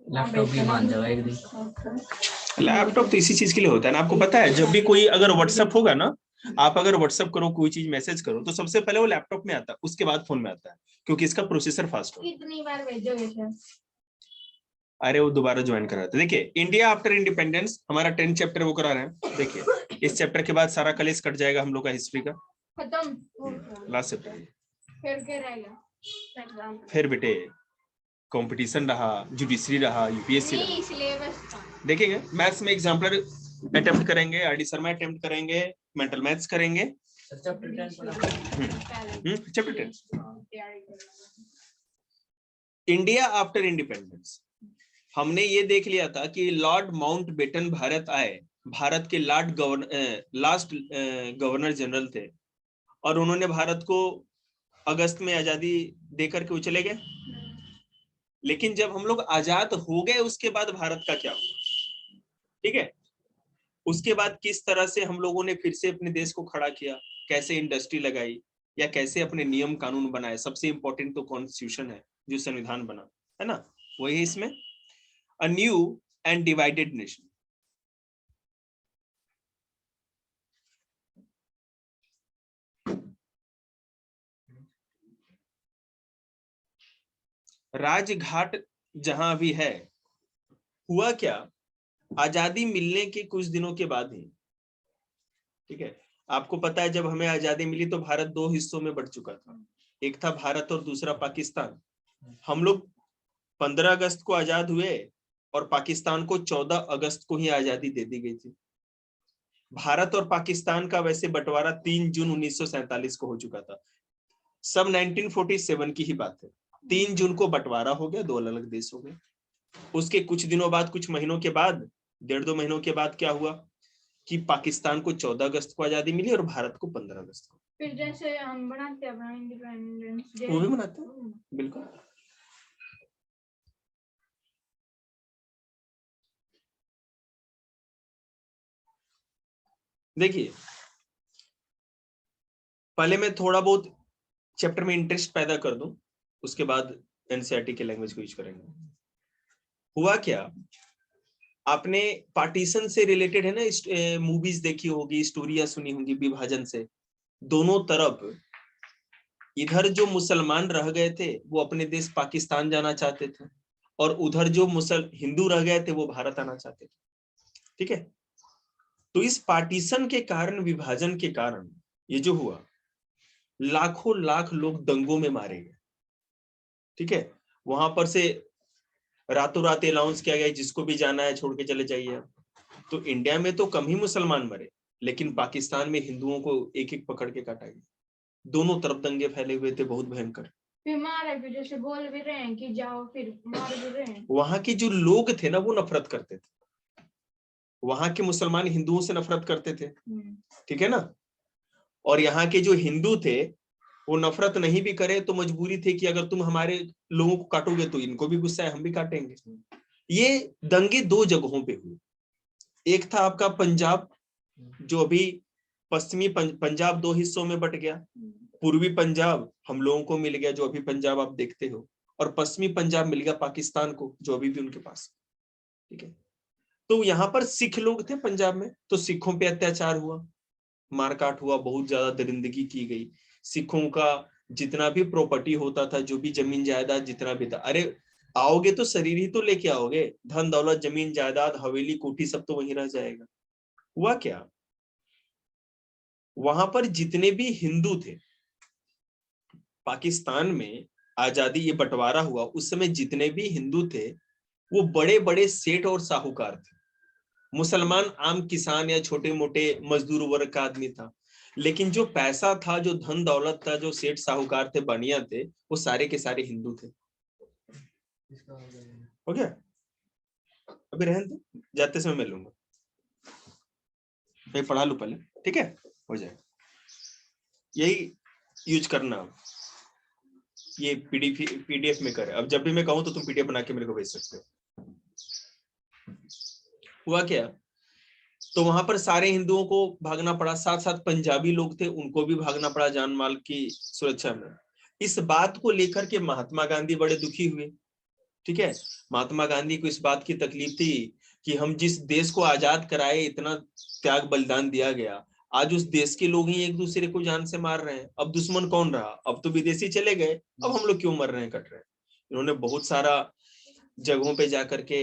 Laptop भी मान जाओ एक दिन। लैपटॉप तो इसी चीज के लिए होता है ना, आपको पता है जब भी कोई अगर व्हाट्सएप होगा ना, आप अगर व्हाट्सएप करो, कोई चीज मैसेज करो, तो सबसे पहले वो लैपटॉप में आता है, उसके बाद फोन में आता है, क्योंकि इसका प्रोसेसर फास्ट होता है। कितनी बार भेजोगे सर? अरे वो दोबारा ज्वाइन कराते। देखिए इंडिया आफ्टर इंडिपेंडेंस हमारा 10 चैप्टर वो करा रहे हैं। देखिए इस चैप्टर के बाद सारा कलेश कट जाएगा हम लोग का हिस्ट्री का, खत्म। Last chapter. फिर क्या रहेगा? फिर बेटे कंपटीशन रहा, जुडिशरी रहा, यूपीएससी रहा, सिलेबस देखेंगे। मैथ्स में एग्जाम्पलर अटेम्प्ट करेंगे, आरडी शर्मा अटेम्प्ट करेंगे, मेंटल मैथ्स करेंगे। चैप्टर 10 पढ़ा। Chapter 10 India after independence. हमने ये देख लिया था कि लॉर्ड माउंटबेटन भारत आए, भारत के लास्ट गवर्नर जनरल थे, और उन्होंने भारत को अगस्त में आजादी देकर के वो चले गए। लेकिन जब हम लोग आजाद हो गए उसके बाद भारत का क्या हुआ, ठीक है, उसके बाद किस तरह से हम लोगों ने फिर से अपने देश को खड़ा किया, कैसे इंडस्ट्री लगाई, या कैसे अपने नियम कानून बनाए। सबसे इंपॉर्टेंट तो कॉन्स्टिट्यूशन है, जो संविधान बना है ना, वही इसमें a new and divided nation. Rajghat जहां भी है, हुआ क्या, आजादी मिलने के कुछ दिनों के बाद ही, ठीक है, आपको पता है जब हमें आजादी मिली तो भारत दो हिस्सों में बढ़ चुका था, एक था भारत और दूसरा पाकिस्तान। हम लोग 15 अगस्त को आजाद हुए और पाकिस्तान को 14 अगस्त को ही आजादी दे दी गई थी। भारत और पाकिस्तान का वैसे बंटवारा 3 जून 1947 को हो चुका था। सब 1947 की ही बात है। 3 जून को बंटवारा हो गया, दो अलग अलग देश हो गए। उसके कुछ दिनों बाद, कुछ महीनों के बाद, 1.5-2 महीनों के बाद क्या हुआ कि पाकिस्तान को 14 अगस्त को आजादी मिली और भारत को 15 अगस्त को। फिर जैसे हम बनाते हैं अपना इंडिपेंडेंस डे, वो भी मनाते हैं, बिल्कुल। देखिए पहले मैं थोड़ा बहुत चैप्टर में इंटरेस्ट पैदा कर दूं, उसके बाद एनसीईआरटी के लैंग्वेज को यूज करेंगे। हुआ क्या, आपने पार्टीशन से रिलेटेड है ना मूवीज देखी होगी, स्टोरियां सुनी होंगी विभाजन से। दोनों तरफ, इधर जो मुसलमान रह गए थे वो अपने देश पाकिस्तान जाना चाहते थे, और उधर जो हिंदू रह गए थे वो भारत आना चाहते थे, ठीक है। तो इस पार्टीशन के कारण, विभाजन के कारण ये जो हुआ, लाखों लाख लोग दंगों में मारे गए, ठीक है। वहां पर से रातों रात अनाउंस किया गया जिसको भी जाना है छोड़ के चले जाइए। तो इंडिया में तो कम ही मुसलमान मरे, लेकिन पाकिस्तान में हिंदुओं को एक एक पकड़ के काटा गया। दोनों तरफ दंगे फैले हुए थे, बहुत भयंकर। फिर मारे भी, जैसे बोल भी रहे हैं कि जाओ, फिर मार भी रहे हैं। वहां के जो लोग थे ना वो नफरत करते थे, वहां के मुसलमान हिंदुओं से नफरत करते थे, ठीक है ना। और यहाँ के जो हिंदू थे वो नफरत नहीं भी करे तो मजबूरी थी कि अगर तुम हमारे लोगों को काटोगे तो इनको भी गुस्सा है, हम भी काटेंगे। ये दंगे दो जगहों पे हुए। एक था आपका पंजाब, जो अभी पश्चिमी पंजाब दो हिस्सों में बट गया। पूर्वी पंजाब हम लोगों को मिल गया, जो अभी पंजाब आप देखते हो, और पश्चिमी पंजाब मिल गया पाकिस्तान को, जो अभी भी उनके पास, ठीक है। तो यहाँ पर सिख लोग थे पंजाब में, तो सिखों पे अत्याचार हुआ, मारकाट हुआ, बहुत ज्यादा दरिंदगी की गई। सिखों का जितना भी प्रॉपर्टी होता था, जो भी जमीन जायदाद जितना भी था, अरे आओगे तो शरीर ही तो लेके आओगे, धन दौलत जमीन जायदाद हवेली कोठी सब तो वहीं रह जाएगा। हुआ क्या, वहां पर जितने भी हिंदू थे, पाकिस्तान में आजादी ये बंटवारा हुआ उस समय जितने भी हिंदू थे वो बड़े बड़े सेठ और साहूकार थे। मुसलमान आम किसान या छोटे मोटे मजदूर वर्ग का आदमी था, लेकिन जो पैसा था, जो धन दौलत था, जो सेठ साहूकार थे, बनिया थे, वो सारे के सारे हिंदू थे। हो गया, अभी रहने दो, जाते समय मैं लूंगा, मैं पढ़ा लू पहले, ठीक है, हो जाए। यही यूज करना, ये पीडीएफ में करे। अब जब भी मैं कहूं तो तुम पीडीएफ बना के मेरे को भेज सकते हो। हुआ क्या, तो वहां पर सारे हिंदुओं को भागना पड़ा, साथ साथ पंजाबी लोग थे उनको भी भागना पड़ा जान माल की सुरक्षा में। इस बात को लेकर के महात्मा गांधी बड़े दुखी हुए, ठीक है, महात्मा गांधी को इस बात की तकलीफ थी कि हम जिस देश को आजाद कराए, इतना त्याग बलिदान दिया गया, आज उस देश के लोग ही एक दूसरे को जान से मार रहे हैं। अब दुश्मन कौन रहा? अब तो विदेशी चले गए, अब हम लोग क्यों मर रहे हैं, कट रहे हैं। इन्होंने बहुत सारा जगहों पे जाकर के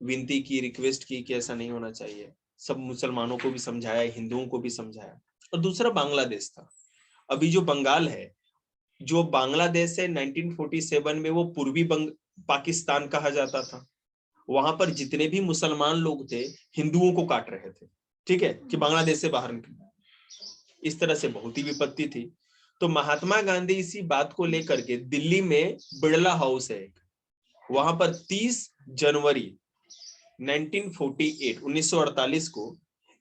विनती की, रिक्वेस्ट की कि ऐसा नहीं होना चाहिए। सब मुसलमानों को भी समझाया, हिंदुओं को भी समझाया। और दूसरा बांग्लादेश था। अभी जो बंगाल है, जो बांग्लादेश है, 1947 में वो पूर्वी पाकिस्तान कहा जाता था। वहां पर जितने भी मुसलमान लोग थे, हिंदुओं को काट रहे थे, ठीक है, कि बांग्लादेश से बाहर निकले। इस तरह से बहुत ही विपत्ति थी। तो महात्मा गांधी इसी बात को लेकर के दिल्ली में बिड़ला हाउस है एक, वहां पर 30 जनवरी 1948 को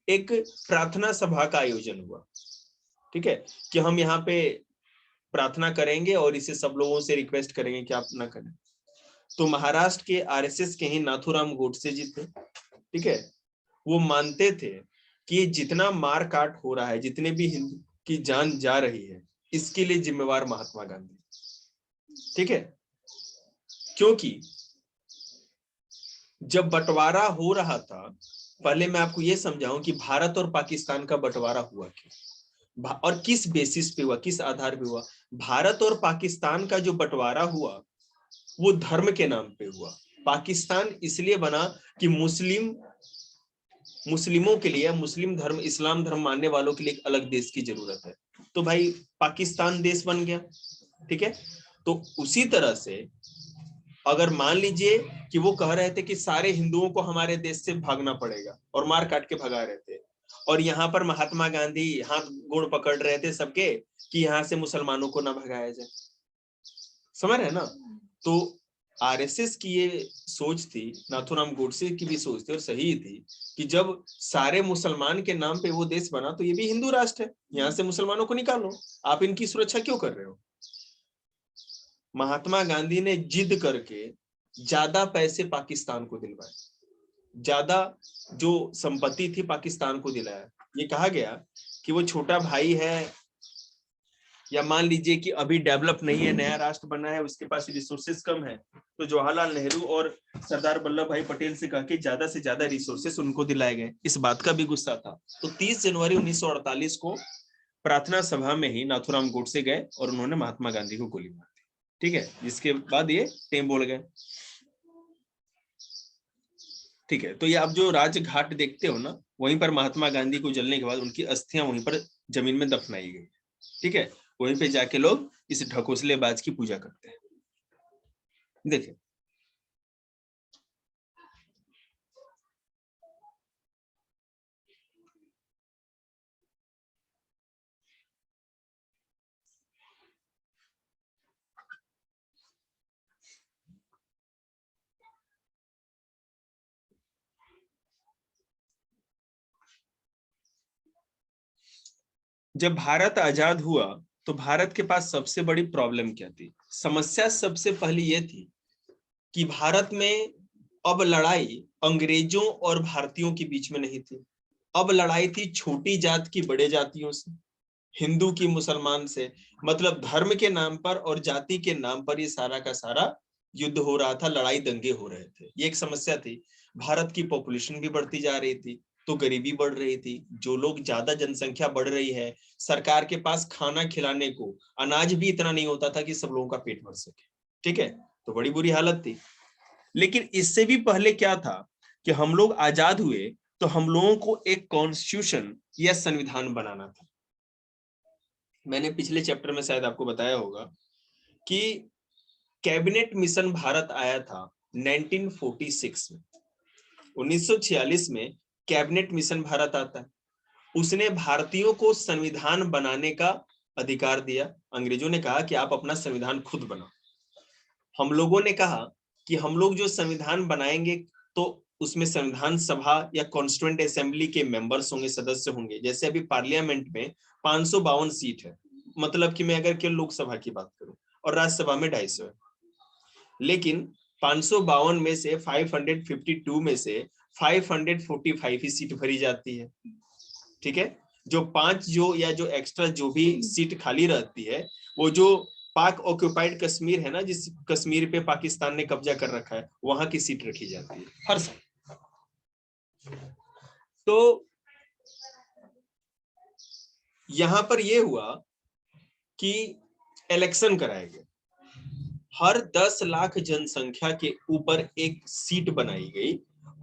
एक प्रार्थना सभा का आयोजन हुआ, ठीक है, कि हम यहाँ पे प्रार्थना करेंगे और इसे सब लोगों से रिक्वेस्ट करेंगे कि आप ना करें। तो महाराष्ट्र के आरएसएस के ही नाथूराम गोडसे जी थे, ठीक है, वो मानते थे कि जितना मार काट हो रहा है, जितने भी हिंदू की जान जा रही है, इसके लिए जिम्मेवार महात्मा गांधी, ठीक है। क्योंकि जब बंटवारा हो रहा था, पहले मैं आपको यह समझाऊं कि भारत और पाकिस्तान का बंटवारा हुआ क्यों और किस बेसिस पे हुआ, किस आधार पे हुआ। भारत और पाकिस्तान का जो बंटवारा हुआ वो धर्म के नाम पे हुआ। पाकिस्तान इसलिए बना कि मुस्लिमों के लिए, मुस्लिम धर्म, इस्लाम धर्म मानने वालों के लिए एक अलग देश की जरूरत है, तो भाई पाकिस्तान देश बन गया, ठीक है। तो उसी तरह से अगर मान लीजिए कि वो कह रहे थे कि सारे हिंदुओं को हमारे देश से भागना पड़ेगा और मार काट के भगा रहे थे, और यहाँ पर महात्मा गांधी हाथ गोड़ पकड़ रहे थे सबके कि यहाँ से मुसलमानों को ना भगाया जाए, समझ रहे हैं ना। तो आरएसएस की ये सोच थी, नाथूराम गोडसे की भी सोच थी और सही थी कि जब सारे मुसलमान के नाम पे वो देश बना तो ये भी हिंदू राष्ट्र है, यहाँ से मुसलमानों को निकालो, आप इनकी सुरक्षा क्यों कर रहे हो। महात्मा गांधी ने जिद करके ज्यादा पैसे पाकिस्तान को दिलवाए, ज्यादा जो संपत्ति थी पाकिस्तान को दिलाया। ये कहा गया कि वो छोटा भाई है, या मान लीजिए कि अभी डेवलप नहीं है, नया राष्ट्र बना है, उसके पास रिसोर्सेस कम है, तो जवाहरलाल नेहरू और सरदार वल्लभ भाई पटेल से कहा कि ज्यादा से ज्यादा रिसोर्सेस उनको दिलाए गए। इस बात का भी गुस्सा था। तो 30 जनवरी 1948 को प्रार्थना सभा में ही नाथूराम गोडसे गए और उन्होंने महात्मा गांधी को गोली मार दी, ठीक है, जिसके बाद ये टेम बोल गए, ठीक है। तो ये आप जो राजघाट देखते हो ना, वहीं पर महात्मा गांधी को जलने के बाद उनकी अस्थियां वहीं पर जमीन में दफनाई गई, ठीक है। वहीं पे जाके लोग इस ढकोसलेबाज की पूजा करते हैं। देखिए जब भारत आजाद हुआ तो भारत के पास सबसे बड़ी प्रॉब्लम क्या थी, समस्या सबसे पहली ये थी कि भारत में अब लड़ाई अंग्रेजों और भारतीयों के बीच में नहीं थी, अब लड़ाई थी छोटी जात की बड़े जातियों से, हिंदू की मुसलमान से। मतलब धर्म के नाम पर और जाति के नाम पर ये सारा का सारा युद्ध हो रहा था, लड़ाई दंगे हो रहे थे, ये एक समस्या थी। भारत की पॉपुलेशन भी बढ़ती जा रही थी, तो गरीबी बढ़ रही थी। जो लोग ज्यादा जनसंख्या बढ़ रही है, सरकार के पास खाना खिलाने को अनाज भी इतना नहीं होता था कि सब लोगों का पेट भर सके, ठीक है, तो बड़ी बुरी हालत थी। लेकिन इससे भी पहले क्या था कि हम लोग आजाद हुए तो हम लोगों को एक कॉन्स्टिट्यूशन या संविधान बनाना था। मैंने पिछले चैप्टर में शायद आपको बताया होगा कि कैबिनेट मिशन भारत आया था 1946 में। 1946 में कैबिनेट मिशन भारत आता है, उसने भारतीयों को संविधान बनाने का अधिकार दिया। अंग्रेजों ने कहा कि आप अपना संविधान खुद बनाओ। हम लोगों ने कहा कि हम लोग जो संविधान बनाएंगे तो उसमें संविधान सभा या कॉन्स्टिट्यूएंट असेंबली के मेंबर्स होंगे, सदस्य होंगे। जैसे अभी पार्लियामेंट में 552 सीट है, मतलब कि मैं अगर केवल लोकसभा की बात करूं, और राज्यसभा में 250 है, लेकिन 552 में से 552 में से 545 ही सीट भरी जाती है, ठीक है। जो 5 जो या जो एक्स्ट्रा जो भी सीट खाली रहती है, वो जो पाक ऑक्यूपाइड कश्मीर है ना, जिस कश्मीर पे पाकिस्तान ने कब्जा कर रखा है, वहां की सीट रखी जाती है हर साल। तो यहां पर यह हुआ कि इलेक्शन कराए गए, हर 10 लाख जनसंख्या के ऊपर एक सीट बनाई गई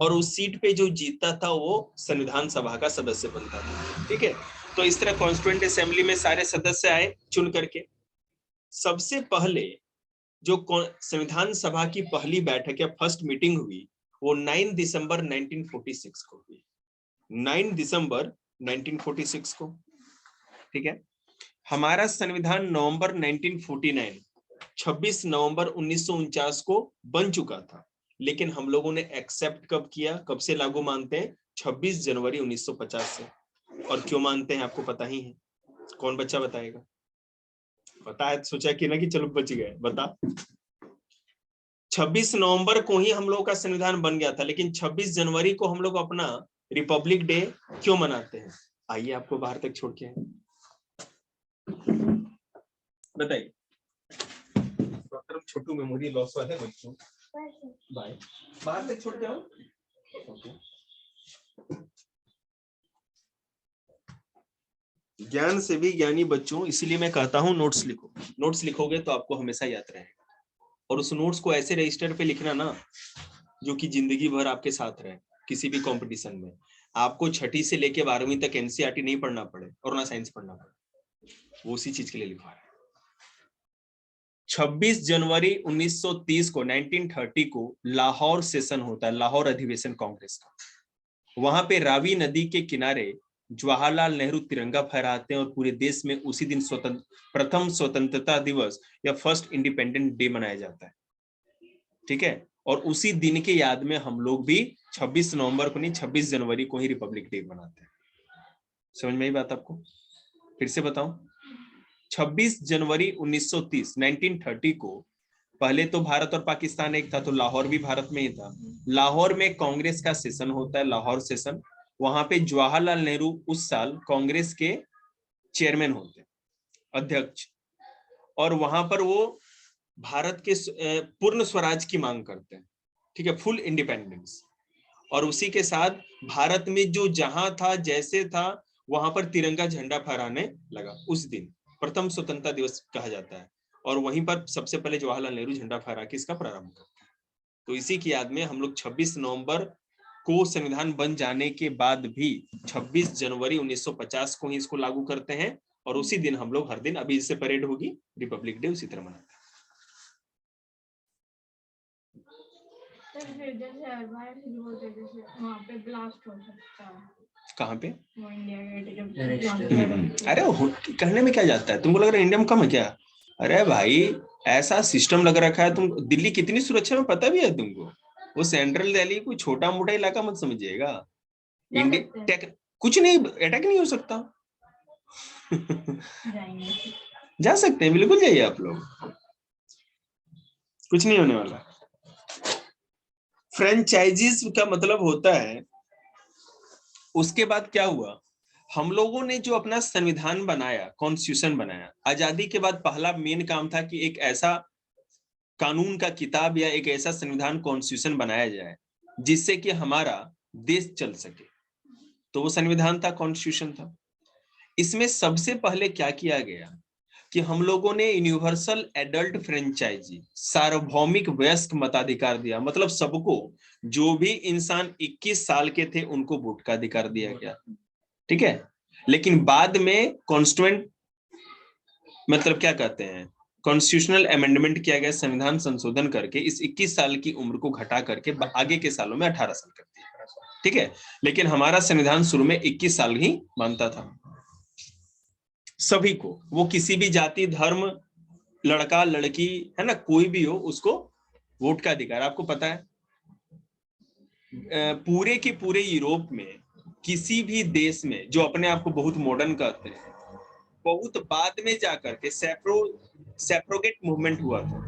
और उस सीट पे जो जीतता था वो संविधान सभा का सदस्य बनता था। ठीक है, तो इस तरह कॉन्स्टिट्यूएंट असेंबली में सारे सदस्य आए चुन करके। सबसे पहले जो संविधान सभा की पहली बैठक या फर्स्ट मीटिंग हुई वो 9 दिसंबर 1946 को हुई, 9 दिसंबर 1946 को। ठीक है, हमारा संविधान नवंबर 1949 26 नवंबर 1949 को बन चुका था, लेकिन हम लोगों ने एक्सेप्ट कब किया, कब से लागू मानते हैं? 26 जनवरी 1950 से। और क्यों मानते हैं आपको पता ही है, कौन बच्चा बताएगा? पता है, सोचा कि ना कि चलो बच गए, बता। 26 नवंबर को ही हम लोगों का संविधान बन गया था, लेकिन 26 जनवरी को हम लोग अपना रिपब्लिक डे क्यों मनाते हैं? आइए आपको बाहर तक छोड़ के बताइए। छोटू मेमोरी लॉस वाले बच्चों, बाय, बाहर तक छोड़ के आओ। ज्ञान से भी ज्ञानी बच्चों, इसीलिए मैं कहता हूं नोट्स लिखो। नोट्स लिखोगे तो आपको हमेशा याद रहेगा, और उस नोट्स को ऐसे रजिस्टर पे लिखना ना जो कि जिंदगी भर आपके साथ रहे। किसी भी कंपटीशन में आपको 6ठी से लेके 12वीं तक एनसीईआरटी नहीं पढ़ना पड़े और ना साइंस पढ़ना पड़े, वो उसी चीज के लिए लिखा है। 26 जनवरी 1930 को 1930 को लाहौर सेशन होता है, लाहौर अधिवेशन कांग्रेस का। वहां पे रावी नदी के किनारे जवाहरलाल नेहरू तिरंगा फहराते हैं और पूरे देश में उसी दिन प्रथम स्वतंत्रता दिवस या फर्स्ट इंडिपेंडेंट डे मनाया जाता है। ठीक है, और उसी दिन के याद में हम लोग भी 26 नवंबर को नहीं 26 जनवरी को ही रिपब्लिक डे मनाते हैं। समझ में आई बात आपको? फिर से बताऊं, 26 जनवरी 1930 1930 को पहले तो भारत और पाकिस्तान एक था, तो लाहौर भी भारत में ही था। लाहौर में कांग्रेस का सेशन होता है, लाहौर सेशन। वहां पे जवाहरलाल नेहरू उस साल कांग्रेस के चेयरमैन होते, अध्यक्ष, और वहां पर वो भारत के पूर्ण स्वराज की मांग करते हैं। ठीक है, फुल इंडिपेंडेंस। और उसी के साथ भारत में जो जहां था जैसे था वहां पर तिरंगा झंडा फहराने लगा। उस दिन प्रथम स्वतंत्रता दिवस कहा जाता है, और वहीं पर सबसे पहले जवाहरलाल नेहरू झंडा फहरा के इसका प्रारंभ करते हैं। तो इसी की याद में हम लोग 26 नवंबर को संविधान बन जाने के बाद भी 26 जनवरी 1950 को ही इसको लागू करते हैं, और उसी दिन हम लोग हर दिन, अभी इससे परेड होगी, रिपब्लिक डे उसी तरह मनाते हैं। वहाँ पे ब्लास्ट हो सकता है। कहाँ पे? वो इंडिया गेट। अरे कहने में क्या जाता है, तुमको लग रहा है इंडिया में कम है क्या? अरे भाई ऐसा सिस्टम लग रखा है, तुम दिल्ली कितनी सुरक्षा में पता भी है तुमको? वो सेंट्रल दिल्ली कोई छोटा मोटा इलाका मत समझिएगा। इंडिया कुछ नहीं, अटैक नहीं हो सकता। जा सकते हैं, बिल्कुल जाइए आप लोग, कुछ नहीं होने वाला। फ्रेंचाइजीज का मतलब होता है, उसके बाद क्या हुआ, हम लोगों ने जो अपना संविधान बनाया, कॉन्स्टिट्यूशन बनाया, आजादी के बाद पहला मेन काम था कि एक ऐसा कानून का किताब या एक ऐसा संविधान कॉन्स्टिट्यूशन बनाया जाए जिससे कि हमारा देश चल सके। तो वो संविधान था, कॉन्स्टिट्यूशन था। इसमें सबसे पहले क्या किया गया कि हम लोगों ने यूनिवर्सल एडल्ट फ्रेंचाइजी, सार्वभौमिक वयस्क मताधिकार दिया। मतलब सबको, जो भी इंसान 21 साल के थे उनको वोट का अधिकार दिया गया। ठीक है, लेकिन बाद में कॉन्स्टिट्यूएंट, मतलब क्या कहते हैं, कॉन्स्टिट्यूशनल अमेंडमेंट किया गया, संविधान संशोधन करके इस 21 साल की उम्र को घटा करके आगे के सालों में 18 साल कर दिया। ठीक है, लेकिन हमारा संविधान शुरू में 21 साल ही मानता था सभी को। वो किसी भी जाति, धर्म, लड़का लड़की है ना, कोई भी हो, उसको वोट का अधिकार। आपको पता है पूरे के पूरे यूरोप में किसी भी देश में जो अपने आप को बहुत मॉडर्न कहते हैं, बहुत बाद में जाकर के सेप्रोगेट मूवमेंट हुआ था।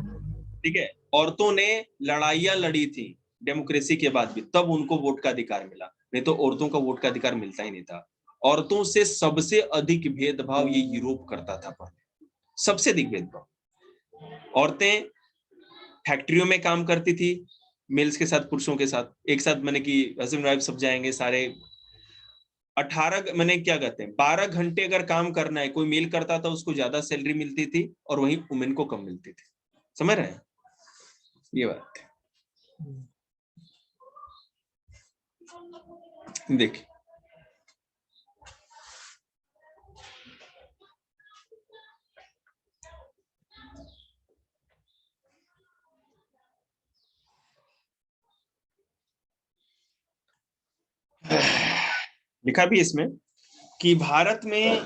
ठीक है, औरतों ने लड़ाइयां लड़ी थी डेमोक्रेसी के बाद भी, तब उनको वोट का अधिकार मिला, नहीं तो औरतों का वोट का अधिकार मिलता ही नहीं था। औरतों से सबसे अधिक भेदभाव ये यूरोप करता था पहले, सबसे अधिक भेदभाव। औरतें फैक्ट्रियों में काम करती थी, मेल्स के साथ, पुरुषों के साथ एक साथ, मैंने कि हस्बैंड वाइफ सब जाएंगे सारे। 18 मैंने क्या कहते हैं 12 घंटे अगर काम करना है, कोई मेल करता था उसको ज्यादा सैलरी मिलती थी और वहीं वुमेन को कम मिलती थी। समझ रहे हैं ये बात? देखिए लिखा भी इसमें कि भारत में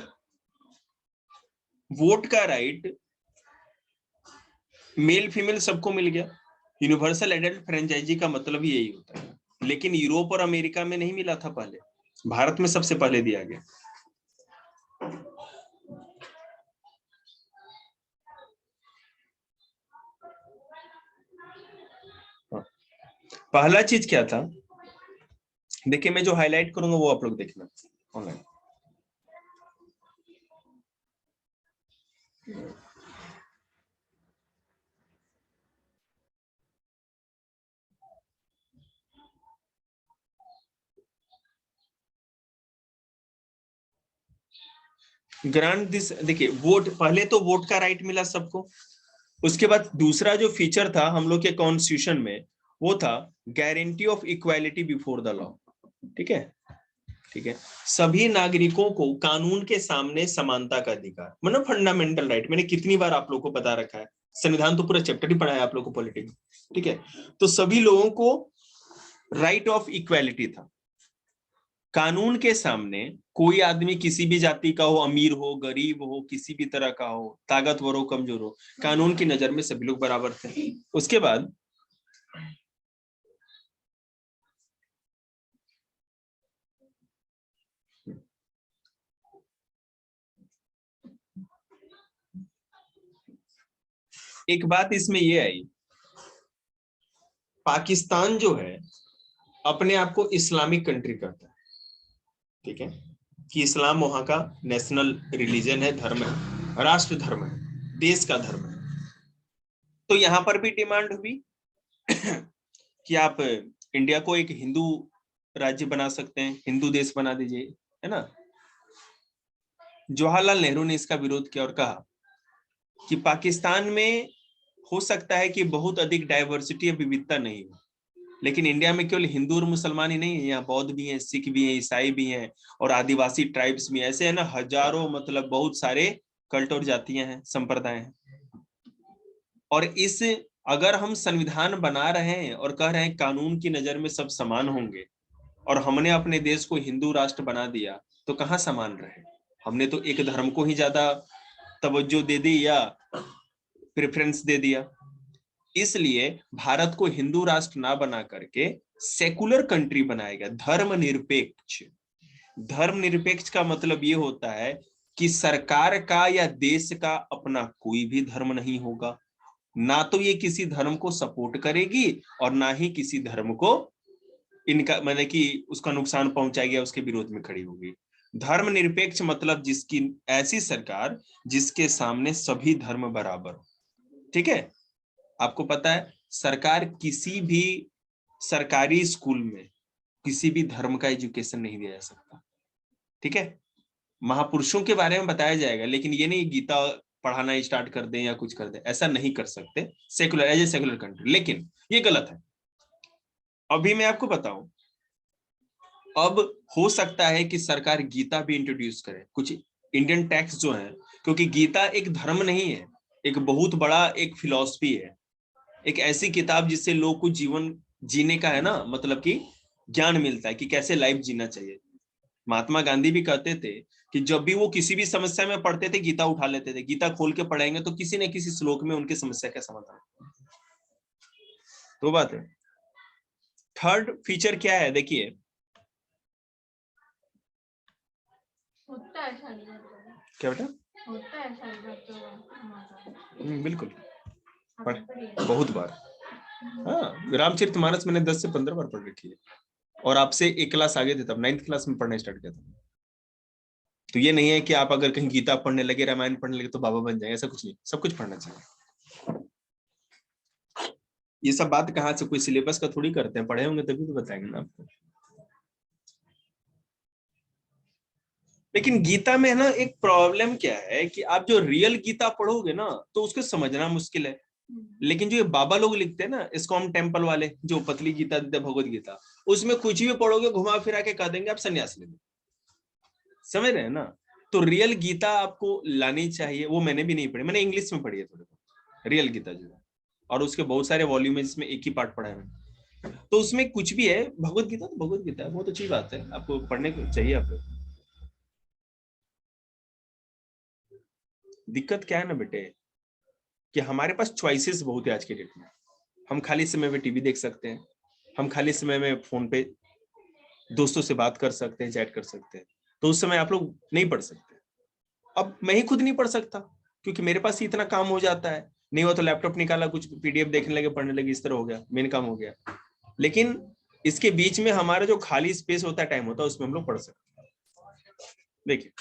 वोट का राइट मेल फीमेल सबको मिल गया। यूनिवर्सल एडल्ट फ्रेंचाइजी का मतलब ही यही होता है, लेकिन यूरोप और अमेरिका में नहीं मिला था पहले, भारत में सबसे पहले दिया गया। पहला चीज क्या था, देखिए मैं जो हाईलाइट करूंगा वो आप लोग देखना ऑनलाइन। ग्रांट दिस, देखिए वोट, पहले तो वोट का राइट मिला सबको। उसके बाद दूसरा जो फीचर था हम लोग के कॉन्स्टिट्यूशन में, वो था guarantee of equality before the law. ठीक है, ठीक है, सभी नागरिकों को कानून के सामने समानता का अधिकार, मतलब फंडामेंटल राइट। मैंने कितनी बार आप लोगों को बता रखा है, संविधान तो पूरा चैप्टर ही पढ़ा है आप लोगों को पॉलिटिक्स। ठीक है, तो सभी लोगों को राइट ऑफ इक्वालिटी था। कानून के सामने कोई आदमी किसी भी जाति का हो, अमीर हो, गरीब हो, किसी भी तरह का हो, ताकतवर हो, कमजोर हो, कानून की नजर में सभी लोग बराबर थे। उसके बाद एक बात इसमें ये आई, पाकिस्तान जो है अपने आप को इस्लामिक कंट्री करता है। ठीक है, कि इस्लाम वहां का नेशनल रिलीजन है, धर्म है, राष्ट्र धर्म है, देश का धर्म है। तो यहां पर भी डिमांड हुई कि आप इंडिया को एक हिंदू राज्य बना सकते हैं, हिंदू देश बना दीजिए, है ना। जवाहरलाल नेहरू ने इसका विरोध किया और कहा कि पाकिस्तान में हो सकता है कि बहुत अधिक डाइवर्सिटी या विविधता नहीं हो, लेकिन इंडिया में केवल हिंदू और मुसलमान ही नहीं है, यहाँ बौद्ध भी हैं, सिख भी हैं, ईसाई भी हैं और आदिवासी ट्राइब्स भी, ऐसे है ना हजारों, मतलब बहुत सारे कल्ट और जातियां हैं, संप्रदाय हैं। और इस, अगर हम संविधान बना रहे हैं और कह रहे हैं कानून की नजर में सब समान होंगे, और हमने अपने देश को हिंदू राष्ट्र बना दिया, तो कहाँ समान रहे? हमने तो एक धर्म को ही ज्यादा तवज्जो दे दी या प्रेफरेंस दे दिया। इसलिए भारत को हिंदू राष्ट्र ना बना करके सेकुलर कंट्री बनाएगा, धर्मनिरपेक्ष। धर्मनिरपेक्ष का मतलब ये होता है कि सरकार का या देश का अपना कोई भी धर्म नहीं होगा, ना तो ये किसी धर्म को सपोर्ट करेगी और ना ही किसी धर्म को इनका, मैंने कि उसका नुकसान पहुंचाएगी, उसके विरोध में खड़ी होगी। धर्मनिरपेक्ष मतलब जिसकी ऐसी सरकार जिसके सामने सभी धर्म बराबर हो। ठीक है, आपको पता है सरकार किसी भी सरकारी स्कूल में किसी भी धर्म का एजुकेशन नहीं दिया जा सकता। ठीक है, महापुरुषों के बारे में बताया जाएगा, लेकिन ये नहीं गीता पढ़ाना स्टार्ट कर दें या कुछ कर दें, ऐसा नहीं कर सकते secular, as a secular country. लेकिन ये गलत है। अभी मैं आपको बताऊं, अब हो सकता है कि सरकार गीता भी इंट्रोड्यूस करे, कुछ इंडियन टेक्स्ट जो है, क्योंकि गीता एक धर्म नहीं है, एक बहुत बड़ा एक फिलॉसफी है, एक ऐसी किताब जिससे लोग को जीवन जीने का, है ना, मतलब कि ज्ञान मिलता है कि कैसे लाइफ जीना चाहिए। महात्मा गांधी भी कहते थे कि जब भी वो किसी भी समस्या में पढ़ते थे, गीता उठा लेते थे, गीता खोल के पढ़ेंगे तो किसी न किसी श्लोक में उनकी समस्या का समाधान। तो बात है। थर्ड फीचर क्या है, देखिए क्या बेटा, बिल्कुल बहुत बार। हाँ, रामचरितमानस मैंने 10 से 15 बार पढ़ रखी है, और आपसे एक क्लास आगे थे, तब 9th क्लास में पढ़ना स्टार्ट किया था। तो ये नहीं है कि आप अगर कहीं गीता पढ़ने लगे, रामायण पढ़ने लगे तो बाबा बन जाए, ऐसा कुछ नहीं, सब कुछ पढ़ना चाहिए। ये सब बात कहाँ से, कोई सिलेबस का थोड़ी करते हैं, पढ़े होंगे तभी तो बताएंगे ना आपको। लेकिन गीता में ना एक प्रॉब्लम क्या है कि आप जो रियल गीता पढ़ोगे ना तो उसको समझना मुश्किल है। लेकिन जो ये बाबा लोग लिखते हैं ना, इस्कॉन टेम्पल वाले, जो पतली गीता देते भगवत गीता, उसमें कुछ भी पढ़ोगे घुमा फिरा के कह देंगे आप सन्यास ले लो। समझ रहे हैं ना? तो रियल गीता आपको लानी चाहिए। वो मैंने भी नहीं पढ़ी, मैंने इंग्लिश में पढ़ी है थोड़ी बहुत रियल गीता जो है, और उसके बहुत सारे वॉल्यूम है जिसमें एक ही पार्ट पढ़ा है मैंने। तो उसमें कुछ भी है, भगवत गीता तो भगवत गीता है, बहुत अच्छी बात है, आपको पढ़ने को चाहिए। आपको दिक्कत क्या है ना बेटे, कि हमारे पास चॉइसेस बहुत है आज के डेट में। हम खाली समय में टीवी देख सकते हैं, हम खाली समय में फोन पे दोस्तों से बात कर सकते हैं, चैट कर सकते हैं। तो उस समय आप लोग नहीं पढ़ सकते। अब मैं ही खुद नहीं पढ़ सकता क्योंकि मेरे पास ही इतना काम हो जाता है। नहीं हुआ तो लैपटॉप निकाला, कुछ पीडीएफ देखने लगे, पढ़ने लगे, इस तरह हो गया, मेन काम हो गया। लेकिन इसके बीच में हमारा जो खाली स्पेस होता है, टाइम होता है, उसमें हम लोग पढ़ सकते हैं। देखिए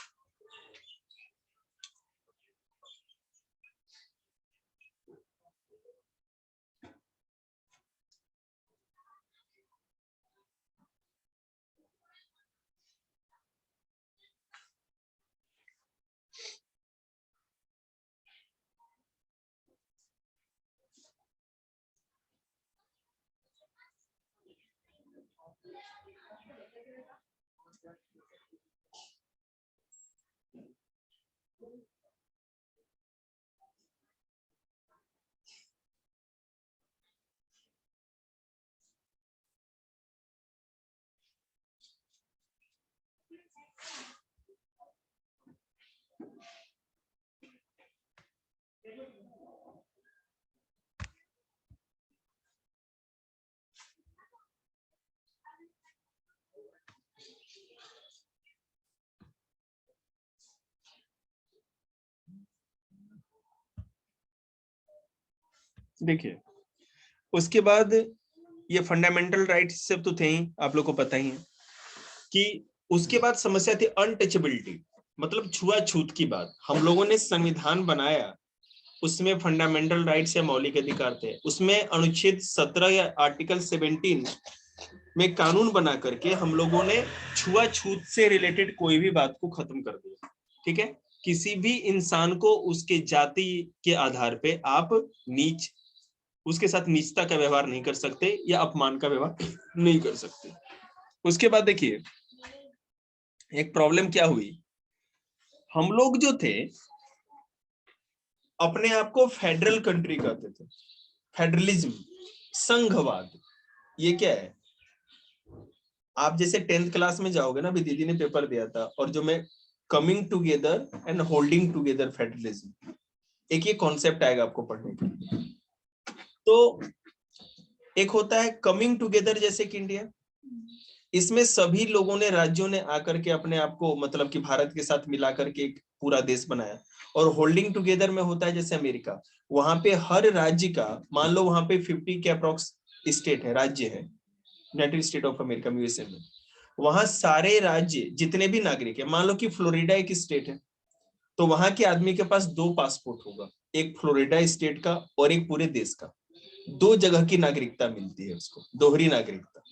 देखिए उसके बाद ये फंडामेंटल राइट्स सब तो थे ही, आप लोग को पता ही है कि उसके बाद समस्या थी अनटचेबिलिटी, मतलब छुआछूत की बात। हम लोगों ने संविधान बनाया, उसमें फंडामेंटल राइट्स या मौलिक अधिकार थे, उसमें अनुच्छेद 17 या आर्टिकल 17 में कानून बना करके हम लोगों ने छुआछूत से रिलेटेड कोई भी बात को खत्म कर दिया। ठीक है, किसी भी इंसान को उसके जाति के आधार पे आप नीच, उसके साथ नीचता का व्यवहार नहीं कर सकते या अपमान का व्यवहार नहीं कर सकते। उसके बाद देखिए एक प्रॉब्लम क्या हुई, हम लोग जो थे अपने आप को फेडरल कंट्री कहते थे, फेडरलिज्म, संघवाद। ये क्या है, आप जैसे 10th क्लास में जाओगे ना, अभी दीदी ने पेपर दिया था, और जो मैं coming together and holding together federalism, एक ये कॉन्सेप्ट आएगा आपको पढ़ने के लिए। तो एक होता है कमिंग टुगेदर जैसे कि इंडिया, इसमें सभी लोगों ने, राज्यों ने आकर के अपने आप को मतलब कि भारत के साथ मिला करके एक पूरा देश बनाया। और होल्डिंग टुगेदर में होता है जैसे अमेरिका, वहां पे हर राज्य का, मान लो वहां पे 50 के अप्रोक्स स्टेट है, राज्य है, United state of America USA में, वहां सारे राज्य जितने भी नागरिक है, मान लो कि फ्लोरिडा एक स्टेट है, तो वहां के आदमी के पास 2 पासपोर्ट होगा, एक फ्लोरिडा स्टेट का और एक पूरे देश का। 2 जगह की नागरिकता मिलती है उसको, दोहरी नागरिकता।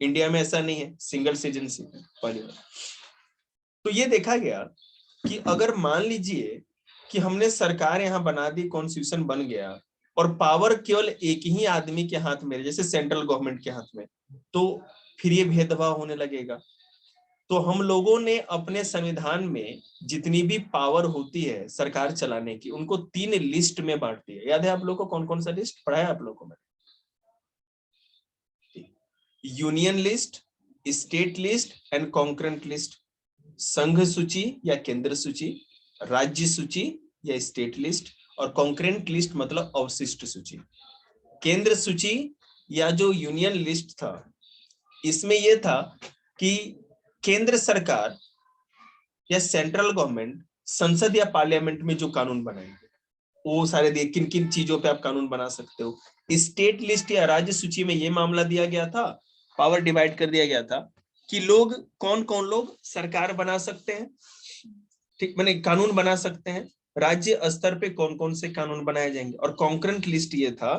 इंडिया में ऐसा नहीं है, सिंगल सिटीजनशिप है पहली बार। तो ये देखा गया कि अगर मान लीजिए कि हमने सरकार यहाँ बना दी, कॉन्स्टिट्यूशन बन गया, और पावर केवल एक ही आदमी के हाथ में, जैसे सेंट्रल गवर्नमेंट के हाथ में, तो फिर ये भेदभाव होने लगेगा। तो हम लोगों ने अपने संविधान में जितनी भी पावर होती है सरकार चलाने की, उनको 3 लिस्ट में बांट दिया। याद है आप लोगों को कौन कौन सा लिस्ट पढ़ा है आप लोगों को? मैंने union list, state list and concurrent list. संघ सूची या केंद्र सूची, राज्य सूची या स्टेट लिस्ट, और कॉन्करेंट लिस्ट मतलब अवशिष्ट सूची। केंद्र सूची या जो यूनियन लिस्ट था, इसमें यह था कि केंद्र सरकार या सेंट्रल गवर्नमेंट संसद या पार्लियामेंट में जो कानून बनाएंगे वो सारे देख किन किन चीजों पे आप कानून बना सकते हो। स्टेट लिस्ट या राज्य सूची में ये मामला दिया गया था, पावर डिवाइड कर दिया गया था कि लोग कौन कौन लोग सरकार बना सकते हैं, ठीक, माने कानून बना सकते हैं, राज्य स्तर पे कौन कौन से कानून बनाए जाएंगे। और कॉन्करेंट लिस्ट ये था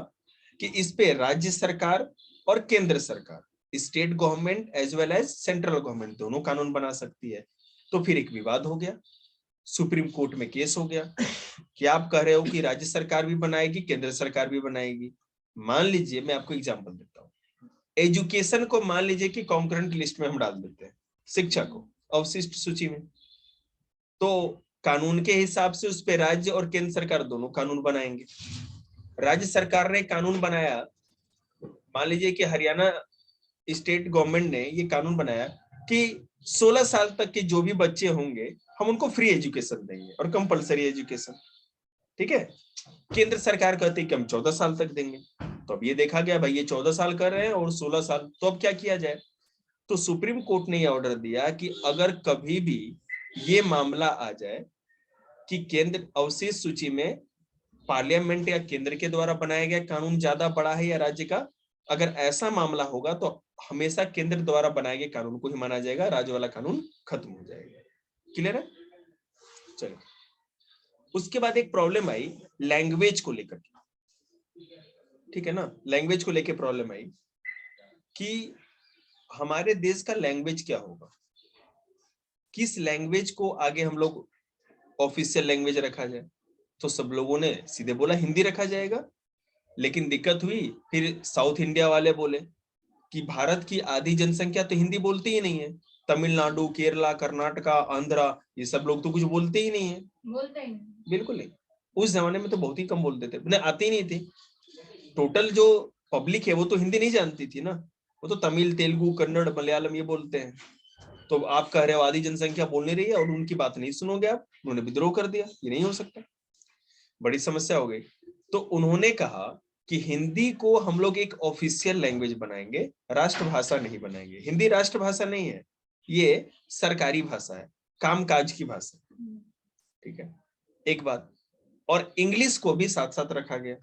कि इस पे राज्य सरकार और केंद्र सरकार, state government as well as central government दोनों कानून बना सकती है। तो फिर एक विवाद हो गया, सुप्रीम कोर्ट में केस हो गया कि आप कह रहे हो कि राज्य सरकार भी बनाएगी, केंद्र सरकार भी बनाएगी। मान लीजिए, मैं आपको एग्जांपल देता हूँ, एजुकेशन को मान लीजिए कि कॉन्करेंट लिस्ट में हम डाल देते हैं, शिक्षा को अवशिष्ट सूची में, तो कानून के हिसाब से उस पे राज्य और केंद्र सरकार दोनों कानून बनाएंगे। राज्य सरकार ने कानून बनाया, मान लीजिए कि हरियाणा स्टेट गवर्नमेंट ने ये कानून बनाया कि 16 साल तक के जो भी बच्चे होंगे हम उनको फ्री एजुकेशन देंगे और कंपलसरी एजुकेशन, ठीक है। केंद्र सरकार कहती है कि हम 14 साल तक देंगे। तो अब ये देखा गया भाई ये 14 साल कर रहे हैं और 16 साल, तो अब क्या किया जाए? तो सुप्रीम कोर्ट ने यह ऑर्डर दिया कि अगर कभी भी ये मामला आ जाए कि केंद्र अवशिष्ट सूची में पार्लियामेंट या केंद्र के द्वारा बनाया गया कानून ज्यादा बड़ा है या राज्य का, अगर ऐसा मामला होगा तो हमेशा केंद्र द्वारा बनाए गए कानून को ही माना जाएगा, राज्य वाला कानून खत्म हो जाएगा। क्लियर है? चलिए, उसके बाद एक प्रॉब्लम आई लैंग्वेज को लेकर, ठीक है ना। लैंग्वेज को लेकर प्रॉब्लम आई कि हमारे देश का लैंग्वेज क्या होगा, किस लैंग्वेज को आगे हम लोग ऑफिशियल लैंग्वेज रखा जाए। तो सब लोगों ने सीधे बोला हिंदी रखा जाएगा, लेकिन दिक्कत हुई, फिर साउथ इंडिया वाले बोले कि भारत की आधी जनसंख्या तो हिंदी बोलती ही नहीं है, तमिलनाडु, केरला, कर्नाटका, आंध्रा, ये सब लोग तो कुछ बोलते ही नहीं है, बोलते ही नहीं, बिल्कुल नहीं। उस जमाने में तो बहुत ही कम बोलते थे, उन्हें आती ही नहीं थी। टोटल जो पब्लिक है वो तो हिंदी नहीं जानती थी ना, वो तो तमिल, तेलुगु, कन्नड़, मलयालम ये बोलते हैं। तो आप कह रहे हो आधी जनसंख्या बोल नहीं रही है और उनकी बात नहीं सुनोगे आप, उन्होंने विद्रोह कर दिया, ये नहीं हो सकता, बड़ी समस्या हो गई। तो उन्होंने कहा कि हिंदी को हम लोग एक ऑफिशियल लैंग्वेज बनाएंगे, राष्ट्रभाषा नहीं बनाएंगे। हिंदी राष्ट्रभाषा नहीं है, ये सरकारी भाषा है, कामकाज की भाषा, ठीक है, एक बात। और इंग्लिश को भी साथ साथ रखा गया।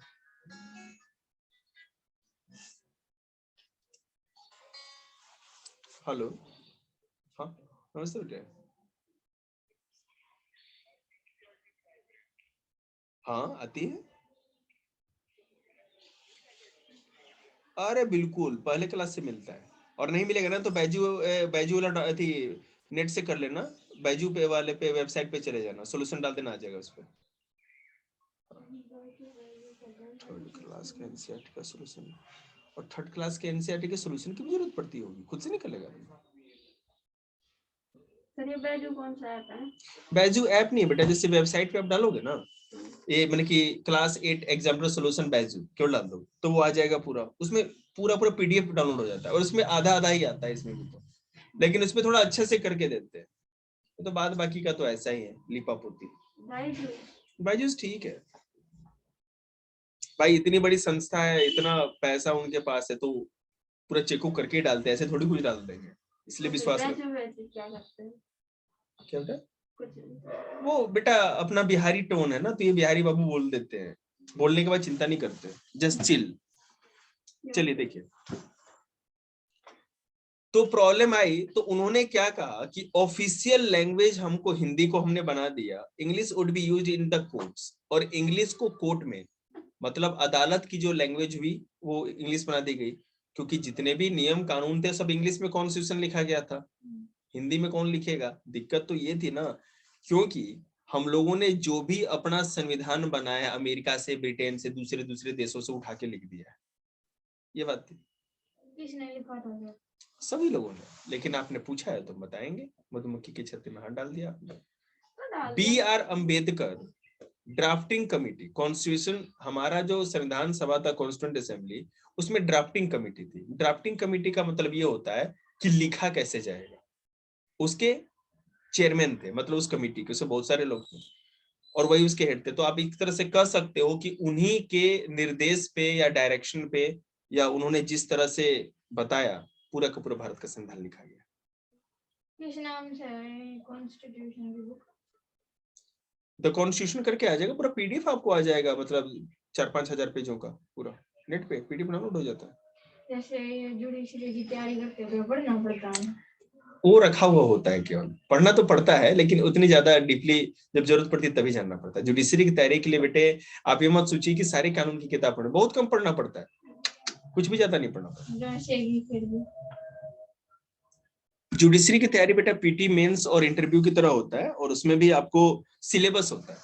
हेलो, हाँ नमस्ते बेटे। हाँ आती है, अरे बिल्कुल पहले क्लास से मिलता है, और नहीं मिलेगा ना तो बैजू वाला थी नेट से कर लेना, बैजू पे वाले पे वेबसाइट पे चले जाना, सॉल्यूशन डाल देना, आ जाएगा उस पर। थर्ड क्लास का एनसीईआरटी का सॉल्यूशन, और थर्ड क्लास के एनसीईआरटी के सॉल्यूशन की जरूरत पड़ती होगी, खुद से निकलेगा। सर ये बैजू कौन सा ऐप है? बैजू ऐप नहीं है बेटा, जैसे वेबसाइट पे आप डालोगे ना, ये मैंने कि क्लास 8 एग्जाम्पल सॉल्यूशन बैजू क्यों डाल दो तो वो आ जाएगा पूरा, उसमें पूरा पूरा पीडीएफ डाउनलोड हो जाता है, और उसमें आधा आधा ही आता है इसमें भी, तो लेकिन उसमें थोड़ा अच्छे से करके देते हैं, तो बाद बाकी का तो ऐसा ही है लिपापोती। बैजूस ठीक है भाई, इतनी बड़ी संस्था है, इतना पैसा उनके पास है, तो पूरा चेकअप करके डालते हैं, ऐसे थोड़ी कुछ डाल देंगे, इसलिए विश्वास रखो। क्या बेटा? वो बेटा अपना बिहारी टोन है ना, तो ये बिहारी बाबू बोल देते हैं, बोलने के बाद चिंता नहीं करते, जस्ट चिल। चलिए देखिए, तो प्रॉब्लम आई, तो उन्होंने क्या कहा कि ऑफिशियल लैंग्वेज हमको हिंदी को हमने बना दिया, English would be used in the courts, और इंग्लिश को कोर्ट में, मतलब अदालत की जो लैंग्वेज हुई वो इंग्लिश बना दी गई, क्योंकि जितने भी नियम कानून थे सब इंग्लिश में कॉन्स्टिट्यूशन लिखा गया था, हिंदी में कौन लिखेगा। दिक्कत तो ये थी ना, क्योंकि हम लोगों ने जो भी अपना संविधान बनाया अमेरिका से, ब्रिटेन से, दूसरे दूसरे देशों से उठा के लिख दिया है, ये बात थी। किसने लिखा था? सभी लोगों ने, लेकिन आपने पूछा है तो बताएंगे, मधुमक्खी के छत्ते में हाथ डाल दिया आपने। B R. Ambedkar drafting committee, constitution, हमारा जो संविधान सभा था कॉन्स्टिट्यूंट असेंबली, उसमें ड्राफ्टिंग कमेटी थी। ड्राफ्टिंग कमेटी का मतलब ये होता है कि लिखा कैसे जाएगा, उसके चेयरमैन थे, मतलब उस कमेटी के उसमें बहुत सारे लोग थे और वही उसके हेड थे। तो आप एक तरह से कह सकते हो कि उन्हीं के निर्देश पे या डायरेक्शन पे, या उन्होंने जिस तरह से बताया, पूरा का पूरा भारत का संविधान लिखा गया। किस नाम से है कॉन्स्टिट्यूशन की बुक? द कॉन्स्टिट्यूशन करके आ जाएगा, पूरा पीडीएफ आपको आ जाएगा, मतलब 4-5 हजार पेजों का पूरा नेट पे पीडीएफ डाउनलोड हो जाता है। जैसे जुडिशरी की तैयारी करते हो तो पढ़ना पड़ता है, वो रखा हुआ होता है, केवल पढ़ना तो पड़ता है, लेकिन उतनी ज्यादा डीपली जब जरूरत पड़ती है तभी जानना पड़ता है। जुडिशरी की तैयारी के लिए बेटे आप ये मत सोचिए कि सारे कानून की किताब पढ़े, बहुत कम पढ़ना पड़ता है, कुछ भी ज्यादा नहीं पढ़ना पड़ता। वैसे ही फिर भी जुडिशरी की तैयारी बेटा पीटी मेंस और इंटरव्यू की तरह होता है, और उसमें भी आपको सिलेबस होता है,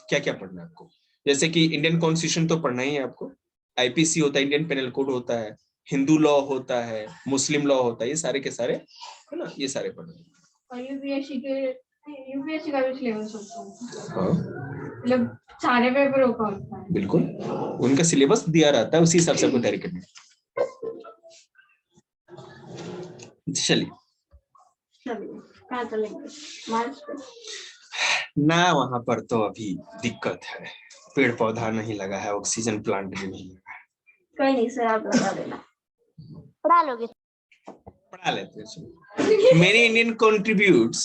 क्या क्या पढ़ना है आपको। जैसे कि इंडियन कॉन्स्टिट्यूशन तो पढ़ना ही है आपको, आईपीसी होता है, इंडियन पेनल कोड होता है, हिंदू लॉ होता है, मुस्लिम लॉ होता है, ये सारे के सारे है ना, ये सारे पढ़ना है। और यूपीएससी का भी सिलेबस होता है, हाँ मतलब सारे पेपरों का होता है। बिल्कुल, उनका सिलेबस दिया रहता है, उसी हिसाब से आपको तैयारी करनी है। चलिए कहाँ चलेंगे? मार्च पे? ना, वहां पर तो अभी दिक्कत है, पेड़ पौधा नहीं लगा है, ऑक्सीजन प्लांट भी नहीं लगा है। कोई नहीं सर, आप लगा देना। पढ़ा लोगे? पढ़ा लेते हैं। Many Indian contributes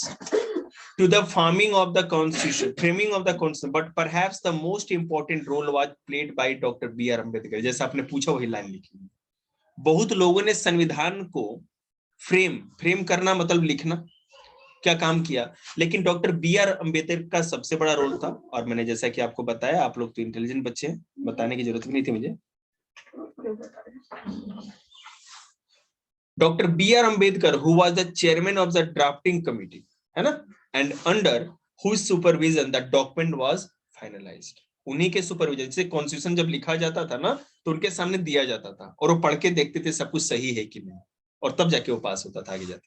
to the farming of the constitution, framing of the constitution, but perhaps the most important role was played by Dr. B.R. Ambedkar। जैसा आपने पूछा वही लाइन लिखी। बहुत लोगों ने संविधान को फ्रेम करना मतलब लिखना क्या काम किया, लेकिन डॉक्टर B.R. अम्बेडकर का सबसे बड़ा रोल था। और मैंने जैसा कि आपको बताया, आप लोग तो इंटेलिजेंट बच्चे हैं, बताने की जरूरत भी नहीं थी मुझे। Doctor B.R. Ambedkar who was the chairman of the drafting committee, है ना, and under whose supervision the document was finalized। उन्हीं के सुपरविजन से कॉन्स्टिट्यूशन जब लिखा जाता था ना, तो उनके सामने दिया जाता था और वो पढ़ के देखते थे सब कुछ सही है कि नहीं, और तब जाके वो पास होता था, आगे जाता।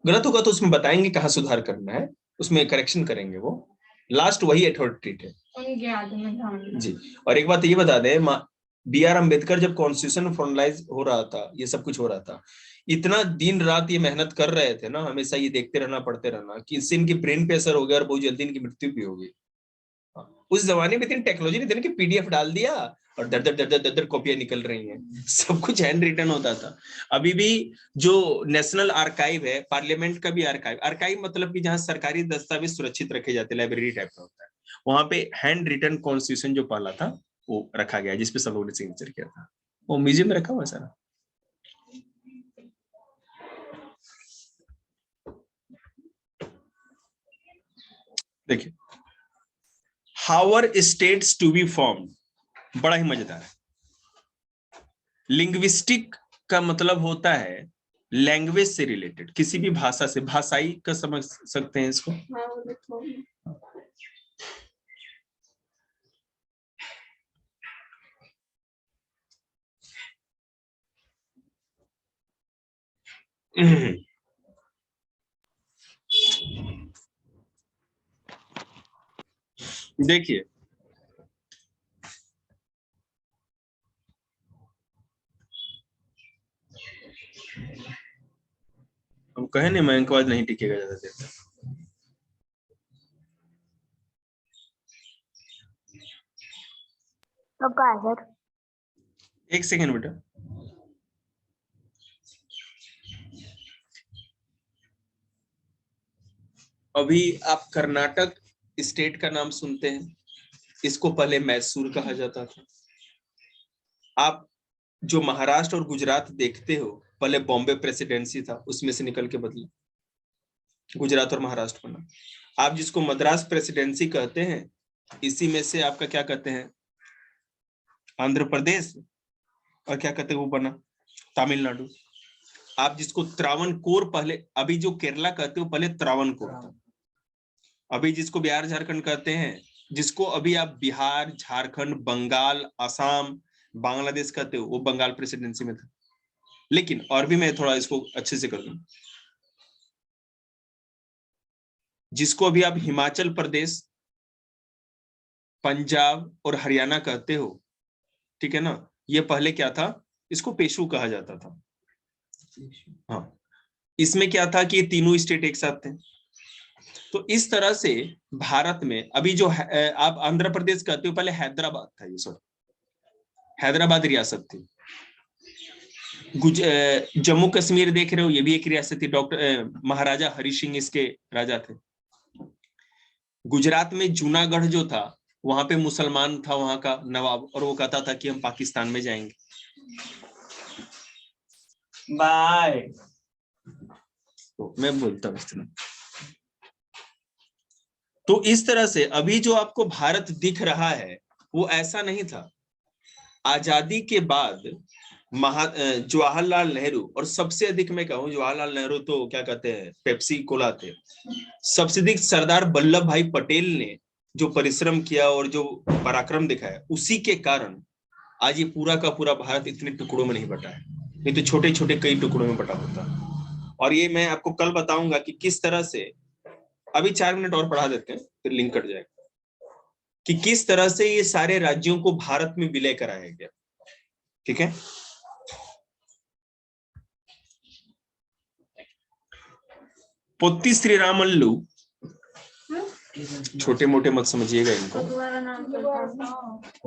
गलत होगा तो उसमें बताएंगे कहाँ सुधार करना है, उसमें करेक्शन करेंगे, वो लास्ट वही अथॉरिटी है उनके हाथ में था जी। और एक बात ये बता दें, B.R. अम्बेडकर जब कॉन्स्टिट्यूशन फाइनलाइज हो रहा था, ये सब कुछ हो रहा था, इतना दिन रात ये मेहनत कर रहे थे ना, हमेशा ये देखते रहना, पढ़ते रहना, कि इससे इनकी ब्रेन पे असर हो गया और बहुत जल्दी इनकी मृत्यु भी हो गई। उस जमाने में इतनी टेक्नोलॉजी नहीं थी कि पीडीएफ डाल दिया और दर दर दर दर दर कॉपियां निकल रही हैं, सब कुछ हैंड रिटन होता था। अभी भी जो नेशनल आर्काइव है, पार्लियामेंट का भी आर्काइव मतलब कि जहां सरकारी दस्तावेज सुरक्षित रखे जाते, लाइब्रेरी टाइप का होता है, वहां पे हैंड रिटन कॉन्स्टिट्यूशन जो पहला था वो रखा गया, जिसपे सब लोगों ने सिग्नेचर किया था, वो म्यूजियम में रखा हुआ सारा। देखिए, how states to be form, बड़ा ही मजेदार है। लिंग्विस्टिक का मतलब होता है लैंग्वेज से रिलेटेड, किसी भी भाषा से, भाषाई का समझ सकते हैं इसको। देखिए, हम कहे नहीं, मयंकवाद नहीं टिकेगा ज्यादा देर तक। कब का है सर? एक सेकेंड बेटा, अभी आप कर्नाटक स्टेट का नाम सुनते हैं, इसको पहले मैसूर कहा जाता था। आप जो महाराष्ट्र और गुजरात देखते हो, पहले बॉम्बे प्रेसिडेंसी था, उसमें से निकल के बदला गुजरात और महाराष्ट्र बना। आप जिसको मद्रास प्रेसिडेंसी कहते हैं, इसी में से आपका क्या कहते हैं, आंध्र प्रदेश, और क्या कहते हैं वो बना तमिलनाडु। आप जिसको त्रावणकोर, पहले अभी जो केरला कहते हो, पहले त्रावणकोर था। अभी जिसको बिहार झारखंड कहते हैं, जिसको अभी आप बिहार, झारखंड, बंगाल, असम, बांग्लादेश कहते हो, वो बंगाल प्रेसिडेंसी में था। लेकिन और भी मैं थोड़ा इसको अच्छे से कर दूं, जिसको अभी आप हिमाचल प्रदेश, पंजाब और हरियाणा कहते हो, ठीक है ना, ये पहले क्या था, इसको पेशू कहा जाता था। हाँ, इसमें क्या था कि ये तीनों स्टेट एक साथ थे। तो इस तरह से भारत में अभी जो आप आंध्र प्रदेश कहते हो, पहले हैदराबाद था, ये सॉरी हैदराबाद रियासत थी। जम्मू कश्मीर देख रहे हो, ये भी एक रियासत थी, डॉक्टर महाराजा हरि सिंह इसके राजा थे। गुजरात में जूनागढ़ जो था, वहां पे मुसलमान था वहां का नवाब, और वो कहता था कि हम पाकिस्तान में जाएंगे। बाय, तो मैं बोलता हूँ इस तरह। तो इस तरह से अभी जो आपको भारत दिख रहा है, वो ऐसा नहीं था। आजादी के बाद जवाहरलाल नेहरू, और सबसे अधिक मैं कहूँ जवाहरलाल नेहरू तो क्या कहते हैं पेप्सी कोला थे, सबसे अधिक सरदार वल्लभ भाई पटेल ने जो परिश्रम किया और जो पराक्रम दिखाया, उसी के कारण आज ये पूरा का पूरा भारत इतने टुकड़ों में नहीं बटा है, नहीं तो छोटे छोटे कई टुकड़ों में बटा होता। और ये मैं आपको कल बताऊंगा कि किस तरह से, अभी 4 मिनट और पढ़ा देते हैं फिर लिंक कट जाएगा, कि किस तरह से ये सारे राज्यों को भारत में विलय कराया गया। ठीक है, पोत्ती श्रीरामल्लू, छोटे मोटे मत समझिएगा इनको,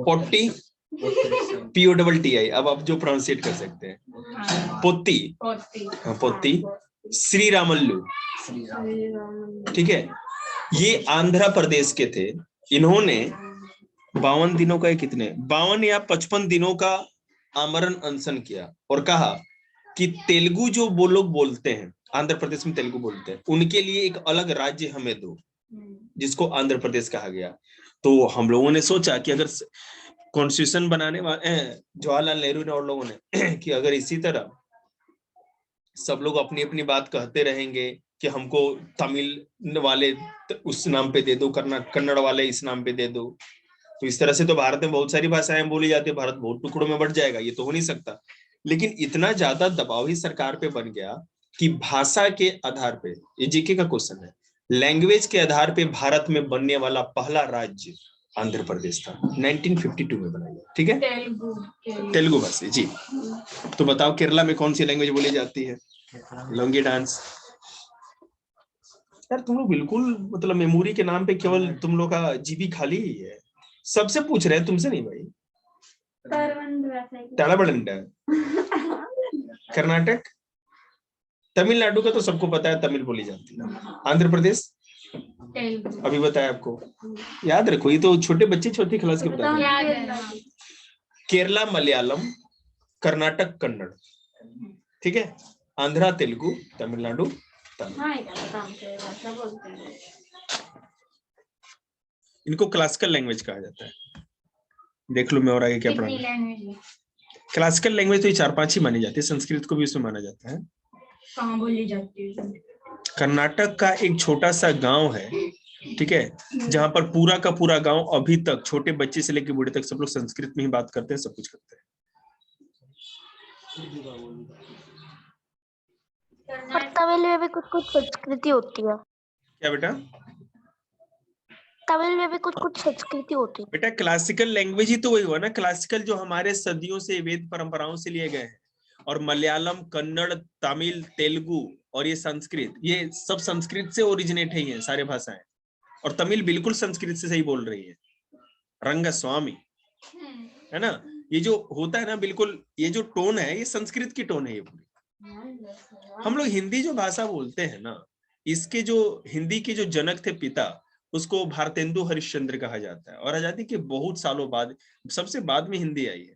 पोट्टी POTTI, अब आप जो प्रोनाउंसिएट कर सकते हैं, पोत्ती, पोत्ती श्रीरामल्लू। ठीक है, ये आंध्र प्रदेश के थे। इन्होंने 52 दिनों का, कितने 52 या 55 दिनों का आमरण अनशन किया और कहा कि तेलुगु जो वो लोग बोलते हैं, आंध्र प्रदेश में तेलुगु बोलते हैं, उनके लिए एक अलग राज्य हमें दो, जिसको आंध्र प्रदेश कहा गया। तो हम लोगों ने सोचा कि अगर कॉन्स्टिट्यूशन बनाने वाले जवाहरलाल नेहरू ने और लोगों ने कि अगर इसी तरह सब लोग अपनी अपनी बात कहते रहेंगे कि हमको तमिल वाले उस नाम पे दे दो, कन्नड़ वाले इस नाम पे दे दो, तो इस तरह से तो भारत में बहुत सारी भाषाएं बोली जाती है, भारत बहुत टुकड़ों में बट जाएगा, ये तो हो नहीं सकता। लेकिन इतना ज्यादा दबाव ही सरकार पे बन गया कि भाषा के आधार पे, ये जीके का क्वेश्चन है, लैंग्वेज के आधार पे भारत में बनने वाला पहला राज्य आंध्र प्रदेश था, 1952 में बनाया। ठीक है, तेलुगु भाषा जी। तो बताओ केरला में कौन सी लैंग्वेज बोली जाती है? लंगी डांस। यार तुम लोग बिल्कुल मतलब मेमोरी के नाम पे केवल तुम लोग का जीबी खाली ही है। सबसे पूछ रहे हैं, तुमसे नहीं भाई। तड़बड़ंड, कर्नाटक, तमिलनाडु का तो सबको पता है, तमिल बोली जाती है। आंध्र प्रदेश अभी बताया आपको, याद रखो, ये तो छोटे बच्चे चौथी क्लास के बता रहे। केरला मलयालम, कर्नाटक कन्नड़, ठीक है, आंध्रा तेलुगु, तमिलनाडु तमिल। इनको क्लासिकल लैंग्वेज कहा जाता है। देख लो मैं और आगे क्या पढ़ाऊंगा। क्लासिकल लैंग्वेज तो ये 4-5 ही मानी जाती है, संस्कृत को भी उसमें माना जाता है। कहाँ बोली जाती है? कर्नाटक का एक छोटा सा गांव है, ठीक है, जहां पर पूरा का पूरा गांव अभी तक छोटे बच्चे से लेकर बूढ़े तक सब लोग संस्कृत में ही बात करते हैं, सब कुछ करते हैं। और तमिल में भी कुछ कुछ संस्कृति होती है। क्या बेटा? तमिल में भी कुछ कुछ संस्कृति होती है। बेटा क्लासिकल लैंग्वेज ही तो वही हुआ ना, क्लासिकल जो हमारे सदियों से वेद परंपराओं से लिए गए हैं। और मलयालम, कन्नड़, तमिल, तेलुगु और ये संस्कृत, ये सब संस्कृत से ओरिजिनेट है, ये सारे भाषाएं। और तमिल बिल्कुल संस्कृत से सही बोल रही है, रंगस्वामी, है ना। ये जो होता है ना, बिल्कुल ये जो टोन है, ये संस्कृत की टोन है ये पूरी। हम लोग हिंदी जो भाषा बोलते हैं ना, इसके जो हिंदी के जो जनक थे पिता, उसको भारतेंदु हरिश्चंद्र कहा जाता है। और आजादी के बहुत सालों बाद, सबसे बाद में हिंदी आई है।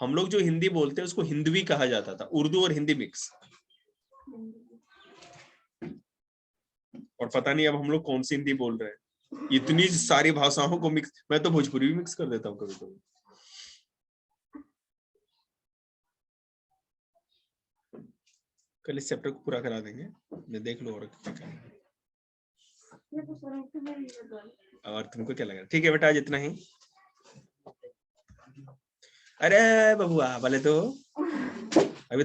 हम लोग जो हिंदी बोलते हैं उसको हिंदवी कहा जाता था, उर्दू और हिंदी मिक्स। और पता नहीं अब हम लोग कौन सी हिंदी बोल रहे हैं, इतनी सारी भाषाओं को मिक्स। मैं तो भोजपुरी भी मिक्स कर देता हूँ कभी कभी। कल इस चैप्टर को पूरा करा देंगे, मैं देख लो और क्या करना है। और तुमको क्या लगा? ठीक है बेटा, आज इतना ही। अरे बबुआ बोले तो